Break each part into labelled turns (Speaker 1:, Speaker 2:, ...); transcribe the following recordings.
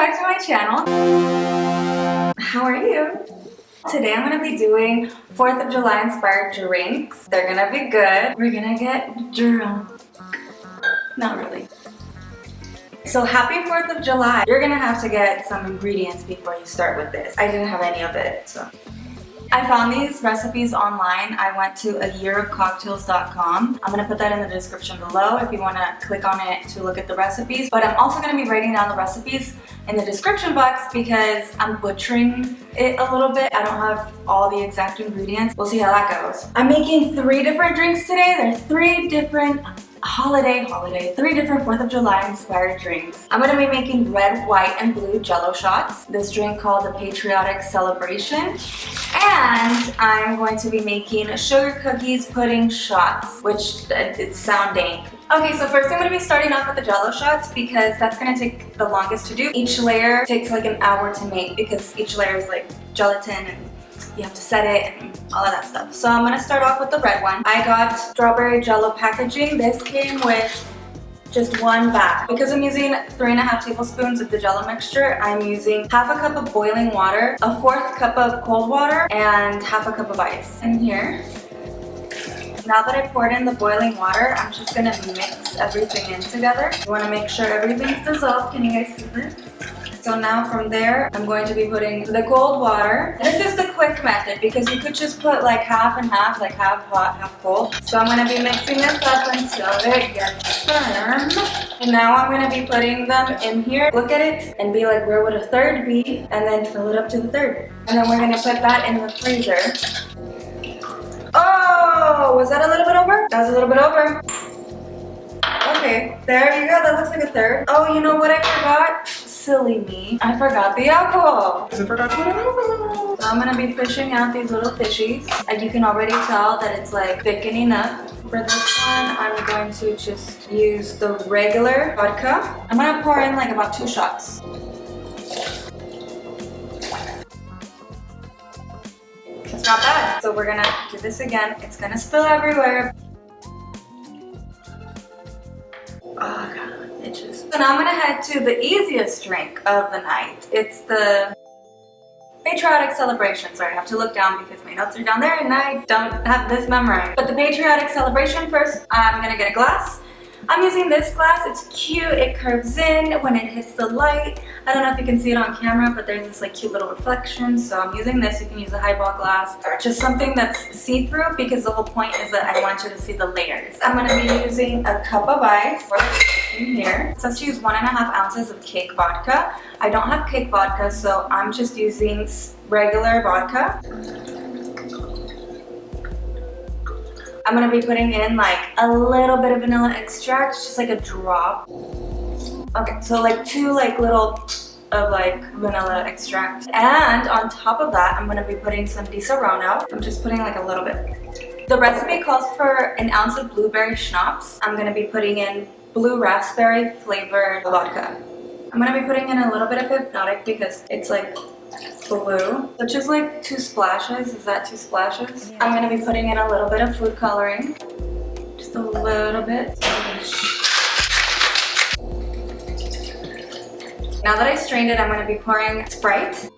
Speaker 1: back to my channel. How are you? Today I'm going to be doing 4th of July inspired drinks. They're going to be good. We're going to get drunk. Not really. So happy 4th of July. You're going to have to get some ingredients before you start with this. I didn't have any of it, so. I found these recipes online. I went to ayearofcocktails.com. I'm going to put that in the description below if you want to click on it to look at the recipes. But I'm also going to be writing down the recipes in the description box because I'm butchering it a little bit. I don't have all the exact ingredients. We'll see how that goes. I'm making 3 different drinks today. They're 3 different three different 4th of July inspired drinks. I'm going to be making red, white, and blue Jello Shots. This drink called the Patriotic Celebration. And I'm going to be making sugar cookies pudding shots, which it's sound dank. Okay, so first I'm going to be starting off with the Jello Shots because that's going to take the longest to do. Each layer takes like an hour to make because each layer is like gelatin and you have to set it and all of that stuff. So I'm going to start off with the red one. I got strawberry Jello packaging. This came with just 1 bag. Because I'm using 3.5 tablespoons of the Jello mixture, I'm using half a cup of boiling water, a 1/4 cup of cold water, and half a cup of ice in here. Now that I poured in the boiling water, I'm just going to mix everything in together. You want to make sure everything's dissolved. Can you guys see this? So now from there, I'm going to be putting the cold water. This is the quick method because you could just put like half and half, like half hot, half cold. So I'm going to be mixing this up until it gets firm. And now I'm going to be putting them in here. Look at it and be like, where would a third be? And then fill it up to the third. And then we're going to put that in the freezer. Oh, was that a little bit over? That was a little bit over. Okay, there you go. That looks like a third. Oh, you know what I forgot? Silly me. I forgot the alcohol.
Speaker 2: I forgot to put alcohol.
Speaker 1: So I'm going to be fishing out these little fishies. And you can already tell that it's like thickening up. For this one, I'm going to just use the regular vodka. I'm going to pour in like about 2 shots. It's not bad. So we're going to do this again. It's going to spill everywhere. Oh god, itches. So now I'm gonna head to the easiest drink of the night. It's the Patriotic Celebration. Sorry, I have to look down because my notes are down there and I don't have this memorized. But the Patriotic Celebration, first I'm gonna get a glass. I'm using this glass. It's cute. It curves in when it hits the light. I don't know if you can see it on camera, but there's this like cute little reflection. So I'm using this. You can use a highball glass or just something that's see-through because the whole point is that I want you to see the layers. I'm going to be using a cup of ice in here. It says to use 1.5 ounces of cake vodka. I don't have cake vodka, so I'm just using regular vodka. I'm going to be putting in like a little bit of vanilla extract, just like a drop. Okay, so like 2 like little of like vanilla extract. And on top of that, I'm going to be putting some Desarono. I'm just putting like a little bit. The recipe calls for 1 ounce of blueberry schnapps. I'm going to be putting in blue raspberry flavored vodka. I'm going to be putting in a little bit of Hypnotic because it's like blue, which is like 2 splashes. Is that 2 splashes? I'm going to be putting in a little bit of food coloring. Just a little bit. Now that I strained it, I'm going to be pouring Sprite.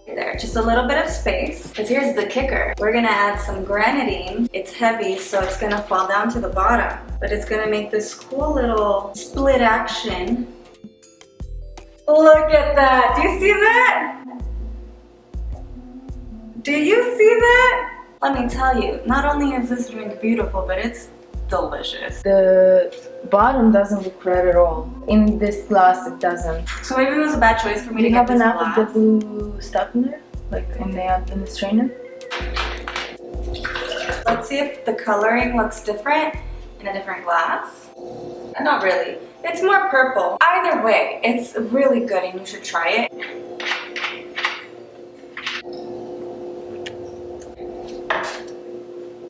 Speaker 1: There, just a little bit of space. Because here's the kicker. We're going to add some Grenadine. It's heavy, so it's going to fall down to the bottom. But it's going to make this cool little split action. Look at that. Do you see that? Do you see that? Let me tell you, not only is this drink beautiful, but it's delicious.
Speaker 3: The bottom doesn't look red at all. In this glass, it doesn't.
Speaker 1: So maybe it was a bad choice for me to get this glass. Do you have enough
Speaker 3: of the blue stuff in there? Like in the strainer?
Speaker 1: Let's see if the coloring looks different in a different glass. Not really. It's more purple. Either way, it's really good and you should try it.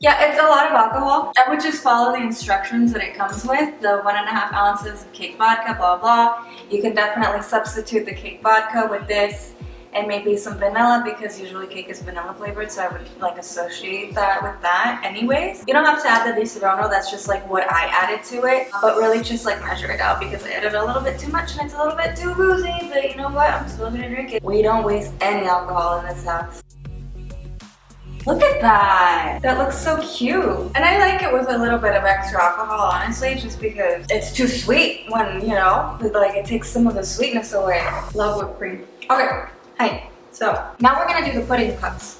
Speaker 1: Yeah, it's a lot of alcohol. I would just follow the instructions that it comes with. The 1.5 ounces of cake vodka, blah, blah. You can definitely substitute the cake vodka with this and maybe some vanilla, because usually cake is vanilla flavored, so I would like associate that with that anyways. You don't have to add the Desarono, that's just like what I added to it, but really just like measure it out, because I added a little bit too much and it's a little bit too boozy, but you know what, I'm still gonna drink it. We don't waste any alcohol in this house. Look at that! That looks so cute. And I like it with a little bit of extra alcohol, honestly, just because it's too sweet when, you know, like it takes some of the sweetness away. Love whipped cream. Okay, hi. So now we're gonna do the pudding cups,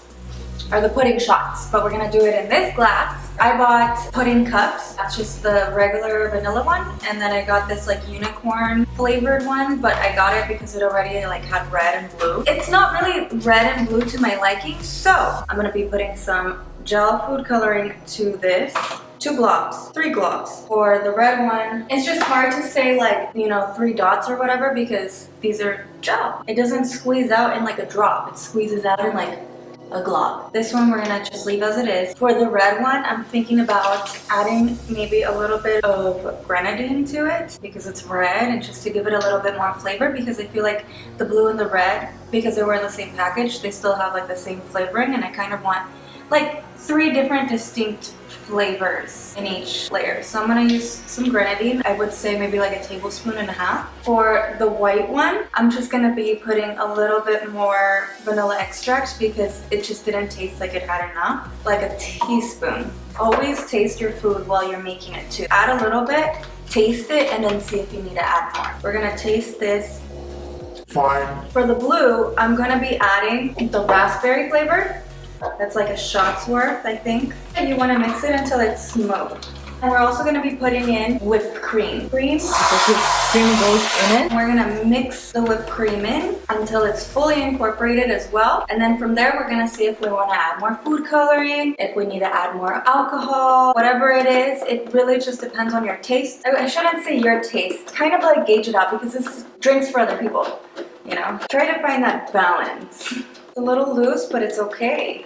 Speaker 1: or the pudding shots, but we're gonna do it in this glass. I bought pudding cups. That's just the regular vanilla one, and then I got this like unicorn flavored one, but I got it because it already like had red and blue. It's not really red and blue to my liking, so I'm gonna be putting some gel food coloring to this. 2 globs, 3 globs. For the red one, it's just hard to say like, you know, 3 dots or whatever, because these are gel. It doesn't squeeze out in like a drop. It squeezes out in like a glob. This one we're gonna just leave as it is. For the red one, I'm thinking about adding maybe a little bit of grenadine to it, because it's red, and just to give it a little bit more flavor, because I feel like the blue and the red, because they were in the same package, they still have like the same flavoring, and I kind of want like 3 different distinct flavors in each layer. So I'm gonna use some grenadine. I would say maybe like a 1.5 tablespoons. For the white one, I'm just gonna be putting a little bit more vanilla extract, because it just didn't taste like it had enough. Like a teaspoon. Always taste your food while you're making it too. Add a little bit, taste it, and then see if you need to add more. We're gonna taste this.
Speaker 2: Fine.
Speaker 1: For the blue, I'm gonna be adding the raspberry flavor. That's like a shot's worth, I think. And you want to mix it until it's smooth. And we're also going to be putting in whipped cream.
Speaker 3: Cream goes in it.
Speaker 1: We're going to mix the whipped cream in until it's fully incorporated as well. And then from there, we're going to see if we want to add more food coloring, if we need to add more alcohol, whatever it is. It really just depends on your taste. I shouldn't say your taste. Kind of like gauge it out, because this is drinks for other people, you know? Try to find that balance. It's a little loose, but it's okay.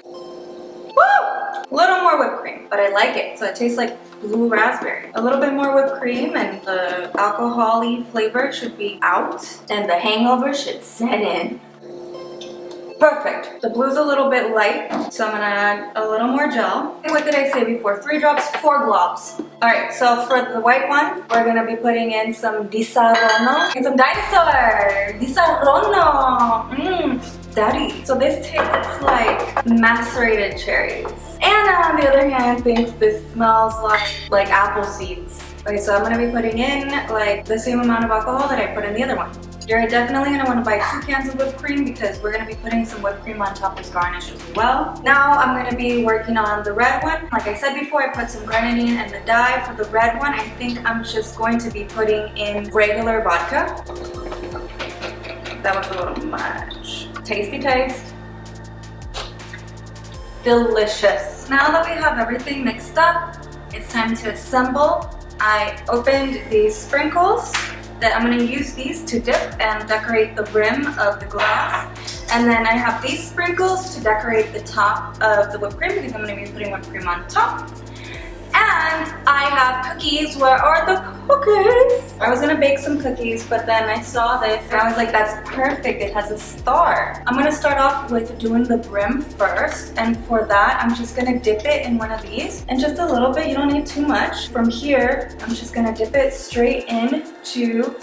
Speaker 1: Woo! A little more whipped cream, but I like it. So it tastes like blue raspberry. A little bit more whipped cream, and the alcohol-y flavor should be out, and the hangover should set in. Perfect. The blue's a little bit light, so I'm gonna add a little more gel. What did I say before? 3 drops, 4 globs. Alright, so for the white one, we're gonna be putting in some Desarono and some dinosaur. Desarono. Daddy. So this tastes like macerated cherries. Anna, on the other hand, thinks this smells like apple seeds. Okay, so I'm gonna be putting in like the same amount of alcohol that I put in the other one. You're definitely going to want to buy 2 cans of whipped cream, because we're going to be putting some whipped cream on top as garnish as well. Now I'm going to be working on the red one. Like I said before, I put some grenadine and the dye. For the red one, I think I'm just going to be putting in regular vodka. That was a little much. Tasty taste. Delicious. Now that we have everything mixed up, it's time to assemble. I opened these sprinkles. That I'm going to use these to dip and decorate the rim of the glass. And then I have these sprinkles to decorate the top of the whipped cream, because I'm going to be putting whipped cream on top. And I have cookies. Where are the cookies? I was gonna bake some cookies, but then I saw this and I was like, that's perfect, it has a star. I'm gonna start off with doing the brim first, and for that, I'm just gonna dip it in one of these, and just a little bit, you don't need too much. From here, I'm just gonna dip it straight into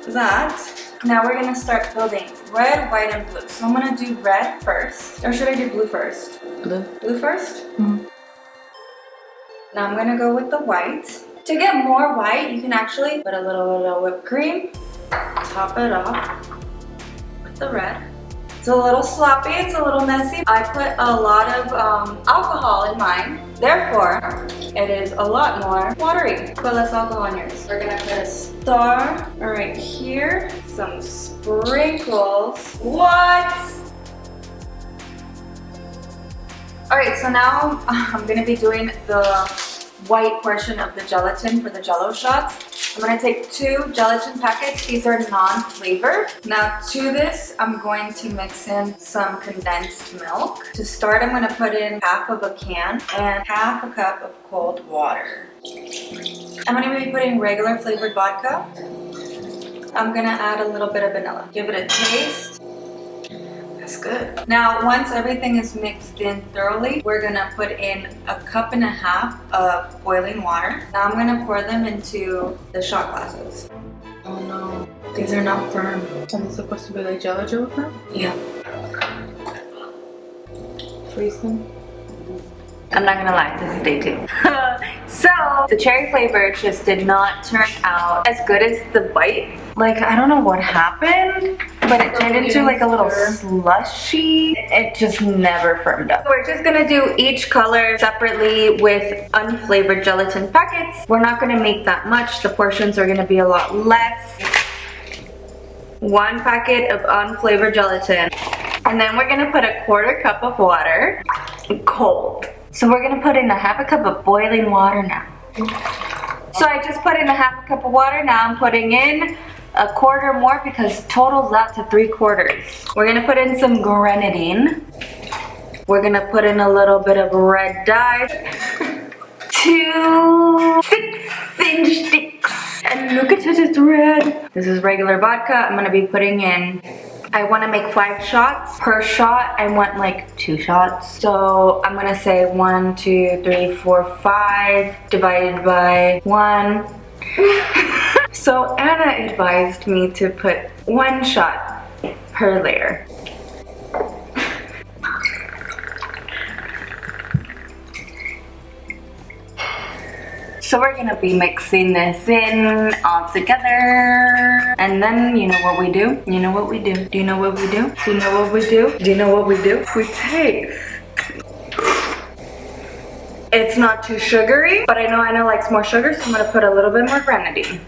Speaker 1: that. Now we're gonna start building red, white, and blue. So I'm gonna do red first, or should I do blue first?
Speaker 3: Blue.
Speaker 1: Blue first?
Speaker 3: Mm-hmm.
Speaker 1: Now I'm gonna go with the white. To get more white, you can actually put a little bit of whipped cream, top it off with the red. It's a little sloppy, it's a little messy. I put a lot of alcohol in mine, therefore it is a lot more watery. Put less alcohol in yours. We're gonna put a star right here, some sprinkles. What? Alright, so now I'm gonna be doing the white portion of the gelatin for the Jello shots. I'm gonna take 2 gelatin packets. These are non-flavored. Now to this, I'm going to mix in some condensed milk. To start, I'm gonna put in half of a can and half a cup of cold water. I'm gonna be putting regular flavored vodka. I'm gonna add a little bit of vanilla. Give it a taste.
Speaker 3: That's good.
Speaker 1: Now, once everything is mixed in thoroughly, we're gonna put in 1.5 cups of boiling water. Now I'm gonna pour them into the shot glasses.
Speaker 3: Oh no.
Speaker 1: These are not firm.
Speaker 3: Are they supposed to be like Jello firm?
Speaker 1: Yeah.
Speaker 3: Freeze them.
Speaker 1: I'm not gonna lie, this is day 2. So, the cherry flavor just did not turn out as good as the bite. Like, I don't know what happened, but it turned into like a little slushy. It just never firmed up. We're just gonna do each color separately with unflavored gelatin packets. We're not gonna make that much. The portions are gonna be a lot less. 1 packet of unflavored gelatin. And then we're gonna put 1/4 cup of water, cold. So we're gonna put in 1/2 cup of boiling water now. So I just put in 1/2 cup of water. Now I'm putting in 1/4 more because totals out to 3/4. We're gonna put in some Grenadine. We're gonna put in a little bit of red dye. 2 6-inch sticks. And look at it, it's red. This is regular vodka. I'm gonna be putting in, I wanna make 5 shots. Per shot, I want like 2 shots. So I'm gonna say 1, 2, 3, 4, 5 divided by 1. So Anna advised me to put 1 shot per layer. So we're gonna be mixing this in all together. And then you know what we do? You know what we do? Do you know what we do? Do you know what we do? Do you know what we do? We taste. It's not too sugary, but I know Anna likes more sugar, so I'm gonna put a little bit more Grenadine.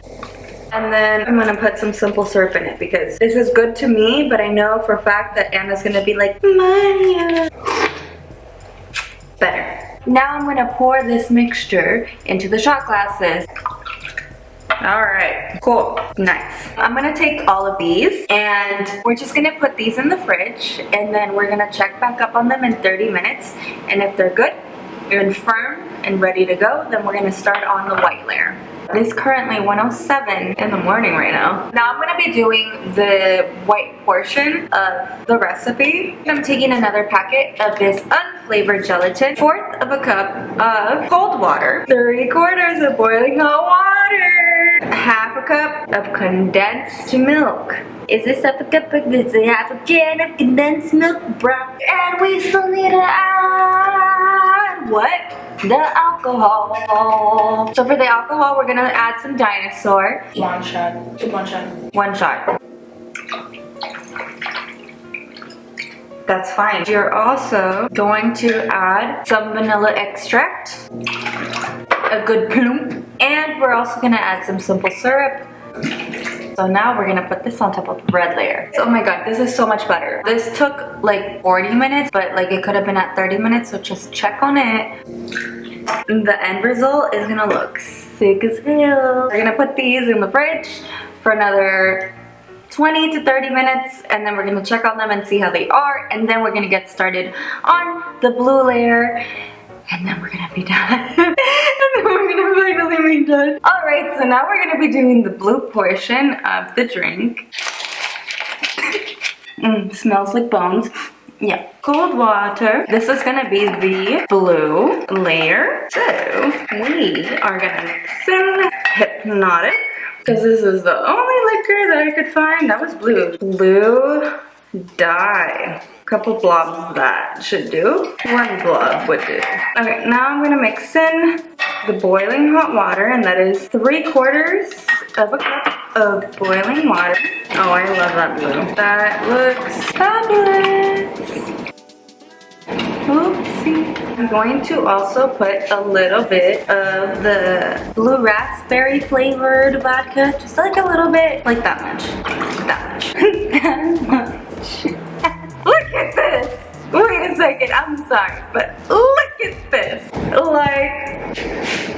Speaker 1: And then I'm gonna put some simple syrup in it because this is good to me, but I know for a fact that Anna's gonna be like, Maria. Better. Now I'm gonna pour this mixture into the shot glasses. All right, cool, nice. I'm gonna take all of these and we're just gonna put these in the fridge and then we're gonna check back up on them in 30 minutes. And if they're good and firm and ready to go, then we're gonna start on the white layer. It is currently 1:07 in the morning right now. Now I'm gonna be doing the white portion of the recipe. I'm taking another packet of this unflavored gelatin, 1/4 cup of cold water, 3/4 of boiling hot water, 1/2 cup of condensed milk. Is this 1/2 cup of this? 1/2 can of condensed milk, bruh. And we still need to add what? The alcohol. So for the alcohol, we're gonna add some dinosaur.
Speaker 3: 1 shot. 1 shot.
Speaker 1: 1 shot. That's fine. You're also going to add some vanilla extract, a good plump, and we're also gonna add some simple syrup. So now we're gonna put this on top of the red layer. Oh my god, this is so much better. This took like 40 minutes, but like it could have been at 30 minutes, so just check on it. The end result is gonna look sick as hell. We're gonna put these in the fridge for another 20 to 30 minutes, and then we're gonna check on them and see how they are, and then we're gonna get started on the blue layer. And then we're gonna be done. And then we're gonna finally be done. Alright, so now we're gonna be doing the blue portion of the drink. Smells like bones. Yeah. Cold water. This is gonna be the blue layer. So we are gonna mix in Hypnotic, because this is the only liquor that I could find that was blue. Blue dye. Couple blobs of that should do. 1 blob would do. Okay, now I'm gonna mix in the boiling hot water, and that is 3/4 of a cup of boiling water. Oh, I love that blue. That looks fabulous. Oopsie. I'm going to also put a little bit of the blue raspberry flavored vodka. Just like a little bit, like that much. That much. That much. Look at this! Wait a second, I'm sorry, but look at this! Like,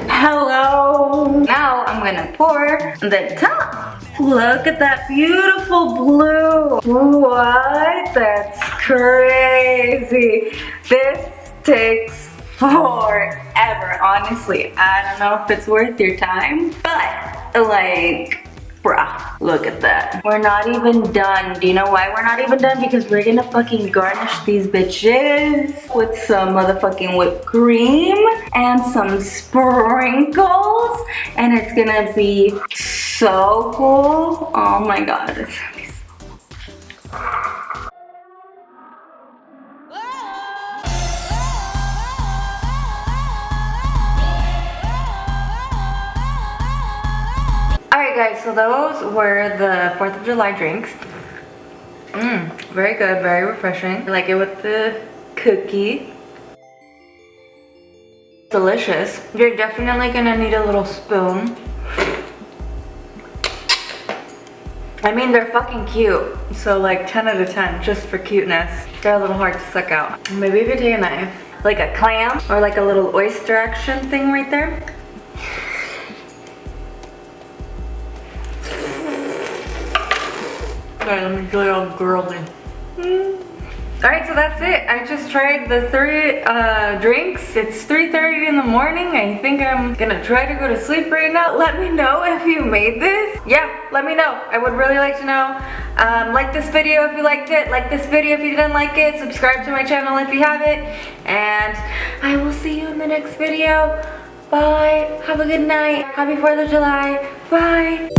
Speaker 1: hello! Now I'm gonna pour the top. Look at that beautiful blue! What? That's crazy! This takes forever, honestly. I don't know if it's worth your time, but like, bruh, Look at that. We're not even done. Do you know why we're not even done? Because we're gonna fucking garnish these bitches with some motherfucking whipped cream and some sprinkles. And it's gonna be so cool. Oh my god, it's gonna be so cool. Alright guys, so those were the 4th of July drinks. Very good, very refreshing. I like it with the cookie. Delicious. You're definitely gonna need a little spoon. I mean, they're fucking cute. So like 10 out of 10, just for cuteness. They're a little hard to suck out. Maybe if you take a knife, like a clam or like a little oyster action thing right there. Okay, let me do it all girly. Alright, so that's it. I just tried the 3 drinks. It's 3:30 in the morning. I think I'm gonna try to go to sleep right now. Let me know if you made this. Yeah, let me know. I would really like to know. Like this video if you liked it. Like this video if you didn't like it. Subscribe to my channel if you haven't. And I will see you in the next video. Bye. Have a good night. Happy 4th of July. Bye.